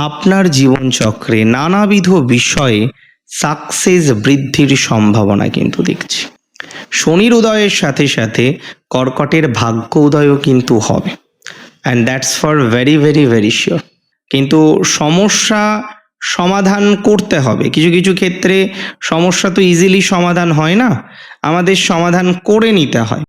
আপনার জীবনচক্রে নানাবিধ বিষয়ে সাকসেস বৃদ্ধির সম্ভাবনা কিন্তু দেখছি। শনির উদয়ের সাথে সাথে কর্কটের ভাগ্য উদয়ও কিন্তু হবে, and that's for very very very sure. কিন্তু সমস্যা সমাধান করতে হবে। কিছু কিছু ক্ষেত্রে সমস্যা তো ইজিলি সমাধান হয় না, আমাদের সমাধান করে নিতে হয়।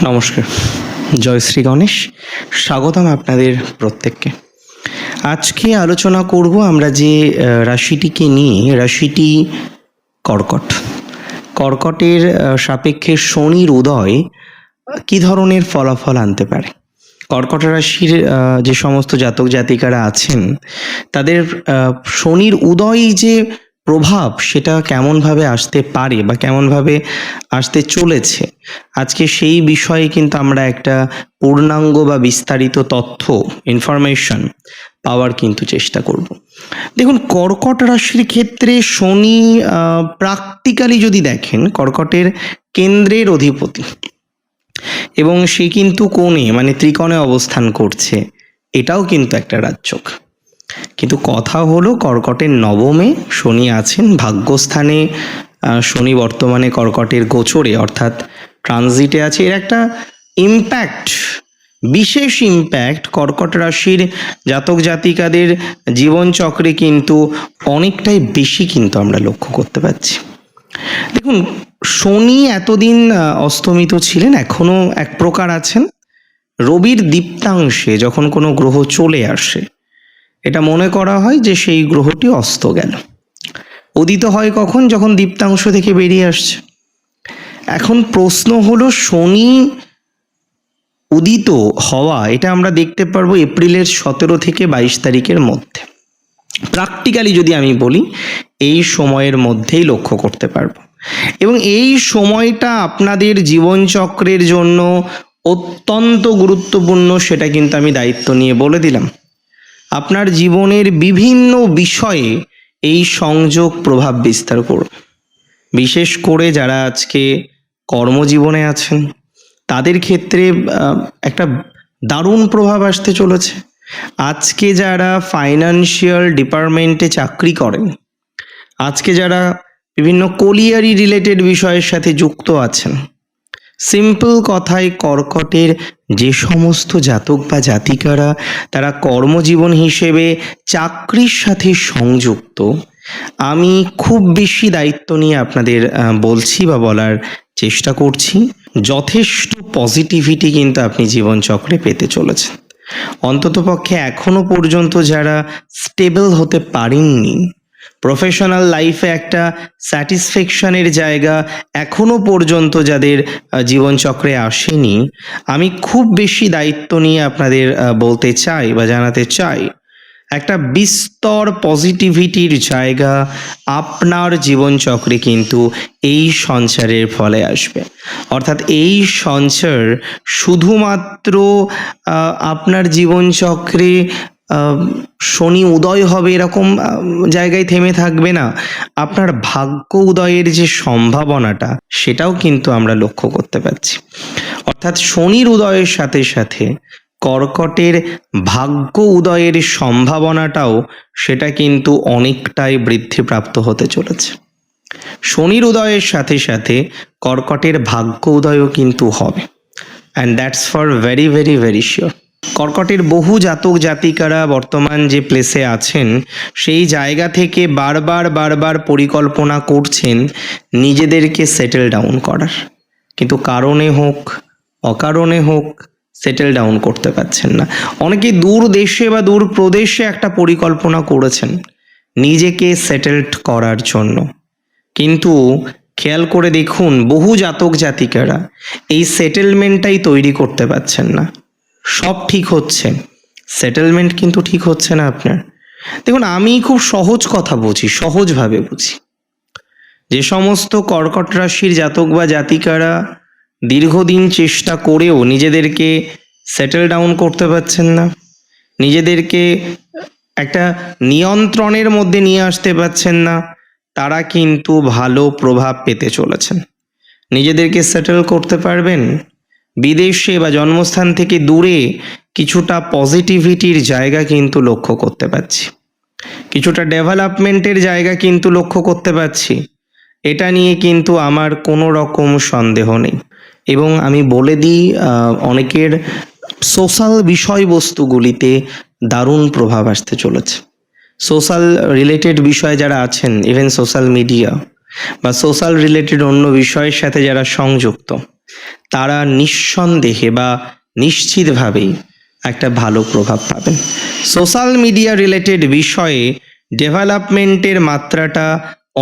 নমস্কার, জয় শ্রী গণেশ। স্বাগতম আপনাদের প্রত্যেককে। আজকে আলোচনা করব আমরা যে রাশিটিকে নিয়ে, রাশিটি কর্কট। কর্কটের সাপেক্ষে শনির উদয় কী ধরনের ফলাফল আনতে পারে। কর্কট রাশির যে সমস্ত জাতক জাতিকারা আছেন তাদের শনির উদয় যে প্রভাব সেটা কেমনভাবে আসতে পারে বা কেমনভাবে আসতে চলেছে, আজকে সেই বিষয়ে কিন্তু আমরা একটা পূর্ণাঙ্গ বা বিস্তারিত তথ্য ইনফরমেশন পাওয়ার কিন্তু চেষ্টা করব। দেখুন, কর্কট রাশির ক্ষেত্রে শনি প্র্যাকটিক্যালি যদি দেখেন, কর্কটের কেন্দ্রের অধিপতি এবং সে কিন্তু কোণে মানে ত্রিকোণে অবস্থান করছে, এটাও কিন্তু একটা রাজযোগ। কিন্তু কথা হলো কর্কটের নবমে শনি আছেন, ভাগ্যস্থানে শনি বর্তমানে কর্কটের গোচরে অর্থাৎ ট্রানজিটে আছে। এর একটা ইম্প্যাক্ট, বিশেষ ইম্প্যাক্ট কর্কট রাশির জাতক জাতিকাদের জীবনচক্রে কিন্তু অনেকটাই বেশি কিন্তু আমরা লক্ষ্য করতে পারছি। দেখুন, শনি এতদিন অস্তমিত ছিলেন, এখনো এক প্রকার আছেন। রবির দীপ্তাংশে যখন কোনো গ্রহ চলে আসে, এটা মনে করা হয় যে সেই গ্রহটি অস্ত গেল। উদিত হয় কখন? যখন দীপ্তাংশ থেকে বেরিয়ে আসছে। এখন প্রশ্ন হলো, শনি উদিত হওয়া এটা আমরা দেখতে পারবো এপ্রিলের 17 থেকে 22 তারিখের মধ্যে। প্র্যাকটিক্যালি যদি আমি বলি, এই সময়ের মধ্যেই লক্ষ্য করতে পারবো। এবং এই সময়টা আপনাদের জীবনচক্রের জন্য অত্যন্ত গুরুত্বপূর্ণ, সেটা কিন্তু আমি দায়িত্ব নিয়ে বলে দিলাম। আপনার জীবনের বিভিন্ন বিষয়ে এই সংযোগ প্রভাব বিস্তার করবে। বিশেষ করে যারা আজকে কর্মজীবনে আছেন তাদের ক্ষেত্রে একটা দারুণ প্রভাব আসতে চলেছে। আজকে যারা ফাইন্যান্সিয়াল ডিপার্টমেন্টে চাকরি করেন, আজকে যারা বিভিন্ন কোলিয়ারি রিলেটেড বিষয়ের সাথে যুক্ত আছেন, সিম্পল কথায় কর্কটের যে সমস্ত জাতক বা জাতিকারা তারা কর্মজীবন হিসেবে চাকরির সাথে সংযুক্ত, আমি খুব বেশি দায়িত্ব নিয়ে আপনাদের বলছি বা বলার চেষ্টা করছি, যথেষ্ট পজিটিভিটি কিন্তু আপনি জীবনচক্রে পেতে চলেছেন। অন্ততপক্ষে এখনো পর্যন্ত যারা স্টেবল হতে পারেননি, প্রফেশনাল লাইফে একটা স্যাটিসফ্যাকশনের জায়গা এখনো পর্যন্ত যাদের জীবনচক্রে আসেনি, আমি খুব বেশি দায়িত্ব নিয়ে আপনাদের বলতে চাই বা জানাতে চাই, একটা বিস্তর পজিটিভিটির জায়গা আপনার জীবনচক্রে কিন্তু এই সঞ্চারের ফলে আসবে। অর্থাৎ এই সঞ্চার শুধুমাত্র আপনার জীবনচক্রে শনি উদয় হবে এরকম জায়গায় থেমে থাকবে না, আপনার ভাগ্য উদয়ের যে সম্ভাবনাটা সেটাও কিন্তু আমরা লক্ষ্য করতে পারছি। অর্থাৎ শনির উদয়ের সাথে সাথে কর্কটের ভাগ্য উদয়ের সম্ভাবনাটাও সেটা কিন্তু অনেকটাই বৃদ্ধিপ্রাপ্ত হতে চলেছে। শনির উদয়ের সাথে সাথে কর্কটের ভাগ্য উদয়ও কিন্তু হবে, and that's for very very very sure. কর্কটের বহু জাতক জাতিকারা বর্তমান যে প্লেসে আছেন সেই জায়গা থেকে বারবার পরিকল্পনা করছেন নিজেদেরকে সেটেল ডাউন করার, কিন্তু কারণে হোক অকারণে হোক সেটেল ডাউন করতে পারছেন না। অনেকে দূর দেশে বা দূর প্রদেশে একটা পরিকল্পনা করেছেন নিজেকে সেটেলড করার জন্য, কিন্তু খেয়াল করে দেখুন বহু জাতক জাতিকারা এই সেটেলমেন্টটাই তৈরি করতে পারছেন না। সব ঠিক হচ্ছে, সেটেলমেন্ট কিন্তু ঠিক হচ্ছে না আপনার। দেখুন, আমি খুব সহজ কথা বুঝি, সহজভাবে বুঝি। যে সমস্ত কর্কট রাশির জাতক বা জাতিকারা দীর্ঘদিন চেষ্টা করেও নিজেদেরকে সেটেল ডাউন করতে পারছেন না, নিজেদেরকে একটা নিয়ন্ত্রণের মধ্যে নিয়ে আসতে পারছেন না, তারা কিন্তু ভালো প্রভাব পেতে চলেছেন। নিজেদেরকে সেটেল করতে পারবেন, বিদেশে বা জন্মস্থান থেকে দূরে কিছুটা পজিটিভিটির জায়গা কিন্তু লক্ষ্য করতে পারছি, কিছুটা ডেভেলপমেন্টের জায়গা কিন্তু লক্ষ্য করতে পারছি। এটা নিয়ে কিন্তু আমার কোনো রকম সন্দেহ নেই। এবং আমি বলে দিই, অনেকের সোশ্যাল বিষয়বস্তুগুলিতে দারুণ প্রভাব আসতে চলেছে। সোশ্যাল রিলেটেড বিষয়ে যারা আছেন, ইভেন সোশ্যাল মিডিয়া বা সোশ্যাল রিলেটেড অন্য বিষয়ের সাথে যারা সংযুক্ত, তারা নিঃসন্দেহে বা নিশ্চিতভাবেই একটা ভালো প্রভাব পাবেন। সোশ্যাল মিডিয়া রিলেটেড বিষয়ে ডেভেলপমেন্টের মাত্রাটা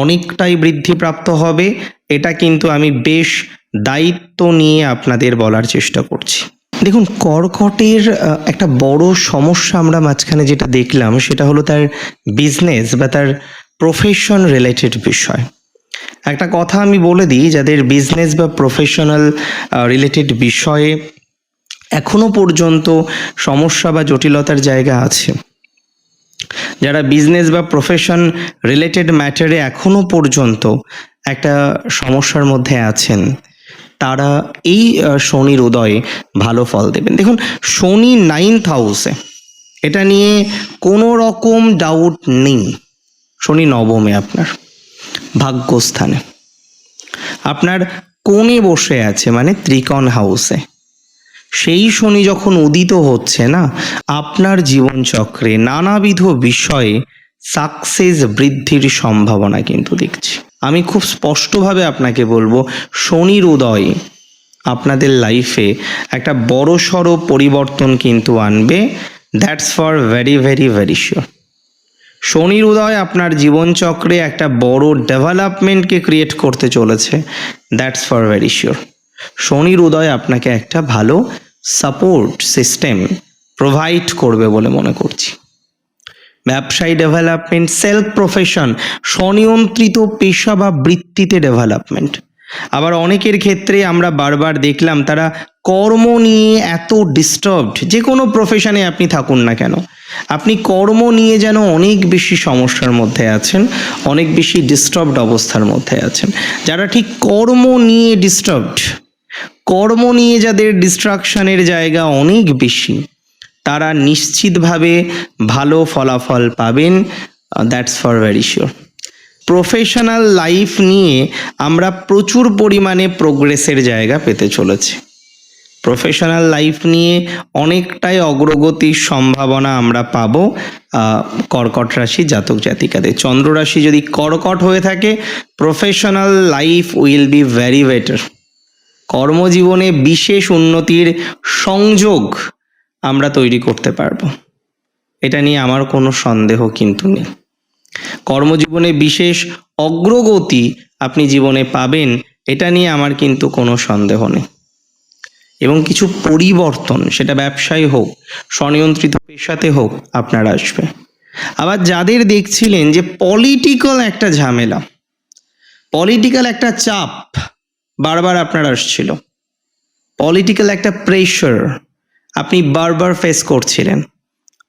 অনেকটাই বৃদ্ধিপ্রাপ্ত হবে। এটা কিন্তু আমি বেশ দায়িত্ব নিয়ে আপনাদের বলার চেষ্টা করছি। দেখুন, কর্কটের একটা বড় সমস্যা আমরা মাঝখানে যেটা দেখলাম সেটা হলো তার বিজনেস বা তার প্রফেশন রিলেটেড বিষয়। একটা কথা আমি বলে দিই, যাদের বিজনেস বা প্রফেশনাল রিলেটেড বিষয়ে এখনো পর্যন্ত সমস্যা বা জটিলতার জায়গা আছে, যারা বিজনেস বা প্রফেশন রিলেটেড ম্যাটারে এখনো পর্যন্ত একটা সমস্যার মধ্যে আছেন, তারা এই শনির উদয়ে ভালো ফল দেবেন। দেখুন, শনি 9th হাউসে, এটা নিয়ে কোনো রকম ডাউট নেই। শনি নবমে, আপনার ভাগ্যস্থানে, আপনার কোণে বসে আছে, মানে ত্রিকোণ হাউসে। সেই শনি যখন উদিত হচ্ছে না, আপনার জীবনচক্রে নানাবিধ বিষয়ে সাকসেস বৃদ্ধির সম্ভাবনা কিন্তু দেখছি। আমি খুব স্পষ্টভাবে আপনাকে বলবো, শনির উদয় আপনাদের লাইফে একটা বড়সড় পরিবর্তন কিন্তু আনবে। That's for very very very sure. শনির উদয় আপনার জীবনচক্রে একটা বড় ডেভেলপমেন্টকে ক্রিয়েট করতে চলেছে। That's for very sure. শনির উদয় আপনাকে একটা ভালো সাপোর্ট সিস্টেম প্রোভাইড করবে বলে মনে করছি। ব্যবসায়ী ডেভেলপমেন্ট, সেলফ প্রফেশন, স্বনিয়ন্ত্রিত পেশা বা বৃত্তিতে ডেভেলপমেন্ট। আবার অনেকের ক্ষেত্রে আমরা বারবার দেখলাম তারা কর্ম নিয়ে এত ডিস্টার্বড, যে কোনো প্রফেশনে আপনি থাকুন না কেন, আপনি কর্ম নিয়ে যেন অনেক বেশি সমস্যার মধ্যে আছেন, অনেক বেশি ডিস্টার্বড অবস্থার মধ্যে আছেন। যারা ঠিক কর্ম নিয়ে ডিস্টার্বড, কর্ম নিয়ে যাদের ডিস্ট্রাকশনের জায়গা অনেক বেশি, তারা নিশ্চিতভাবে ভালো ফলাফল পাবেন। That's for very sure. Professional life নিয়ে আমরা প্রচুর পরিমাণে প্রোগ্রেসের জায়গা পেতে চলেছি। প্রফেশনাল লাইফ নিয়ে অনেকটাই অগ্রগতির সম্ভাবনা আমরা পাবো কর্কট রাশি জাতক জাতিকাদের। চন্দ্র রাশি যদি কর্কট হয়ে থাকে, professional life will be very better. কর্মজীবনে বিশেষ উন্নতির সংযোগ আমরা তৈরি করতে পারবো, এটা নিয়ে আমার কোনো সন্দেহ কিন্তু নেই। কর্মজীবনে বিশেষ অগ্রগতি আপনি জীবনে পাবেন, এটা নিয়ে আমার কিন্তু কোনো সন্দেহ নেই। এবং কিছু পরিবর্তন, সেটা ব্যবসায় হোক, স্বনিয়ন্ত্রিত পেশাতে হোক, আপনার আসবে। আবার যাদের দেখছিলেন যে পলিটিক্যাল একটা ঝামেলা, পলিটিক্যাল একটা চাপ বারবার আপনার আসছিল, পলিটিক্যাল একটা প্রেশার আপনি বারবার ফেস করছিলেন,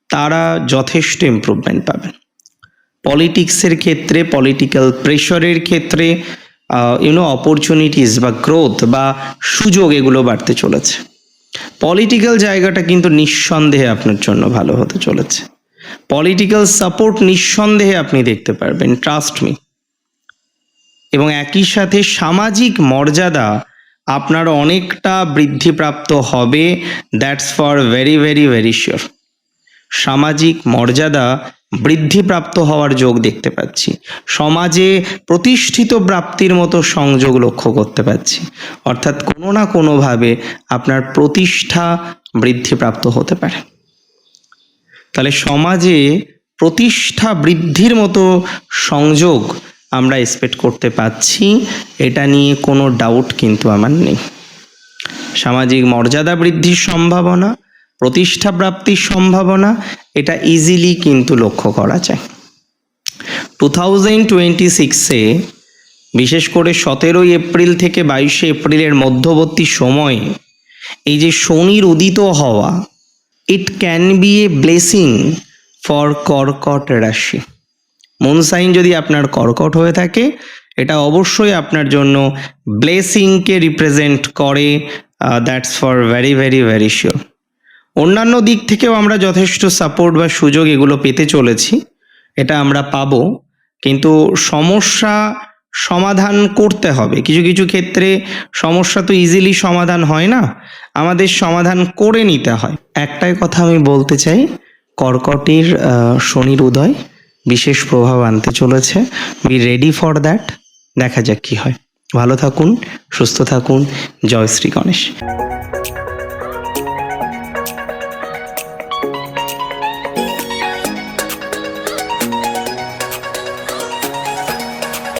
তারা যথেষ্ট ইমপ্রুভমেন্ট পাবেন। পলিটিক্সের ক্ষেত্রে, পলিটিক্যাল প্রেশারের ক্ষেত্রে অপরচুনিটিস বা গ্রোথ বা সুযোগ, এগুলো বাড়তে চলেছে। পলিটিক্যাল জায়গাটা কিন্তু নিঃসন্দেহে আপনার জন্য ভালো হতে চলেছে। পলিটিক্যাল সাপোর্ট নিঃসন্দেহে আপনি দেখতে পারবেন, ট্রাস্ট মি। এবং একই সাথে সামাজিক মর্যাদা আপনার অনেকটা বৃদ্ধিপ্রাপ্ত হবে। That's for very very very sure. সামাজিক মর্যাদা বৃদ্ধিপ্রাপ্ত হওয়ার যোগ দেখতে পাচ্ছি, সমাজে প্রতিষ্ঠিত প্রাপ্তির মতো সংযোগ লক্ষ্য করতে পাচ্ছি। অর্থাৎ কোনো না কোনোভাবে আপনার প্রতিষ্ঠা বৃদ্ধিপ্রাপ্ত হতে পারে। তাহলে সমাজে প্রতিষ্ঠা বৃদ্ধির মতো সংযোগ আমরা এক্সপেক্ট করতে পাচ্ছি, এটা নিয়ে কোনো ডাউট কিন্তু আমার নেই। সামাজিক মর্যাদা বৃদ্ধির সম্ভাবনা, প্রতিষ্ঠা প্রাপ্তির সম্ভাবনা এটা ইজিলি কিন্তু লক্ষ্য করা যায়। 2026-এ বিশেষ করে 17 এপ্রিল থেকে 22 এপ্রিলের মধ্যবর্তী সময়ে এই যে শনির উদিত হওয়া, it can B A blessing for কর্কট রাশি। মুন সাইন যদি আপনার কর্কট হয়ে থাকে, এটা অবশ্যই আপনার জন্য ব্লেসিংকে রিপ্রেজেন্ট করে, that's for very very very sure. অন্যান্য দিক থেকেও আমরা যথেষ্ট সাপোর্ট বা সুযোগ এগুলো পেতে চলেছি, এটা আমরা পাবো, কিন্তু সমস্যা সমাধান করতে হবে। কিছু কিছু ক্ষেত্রে সমস্যা তো ইজিলি সমাধান হয় না, আমাদের সমাধান করে নিতে হয়। একটাই কথা আমি বলতে চাই, কর্কটের শনির উদয় বিশেষ প্রভাব আনতে চলেছে। Be ready for that. দেখা যাক কি হয়। ভালো থাকুন, সুস্থ থাকুন। জয় শ্রী গণেশ।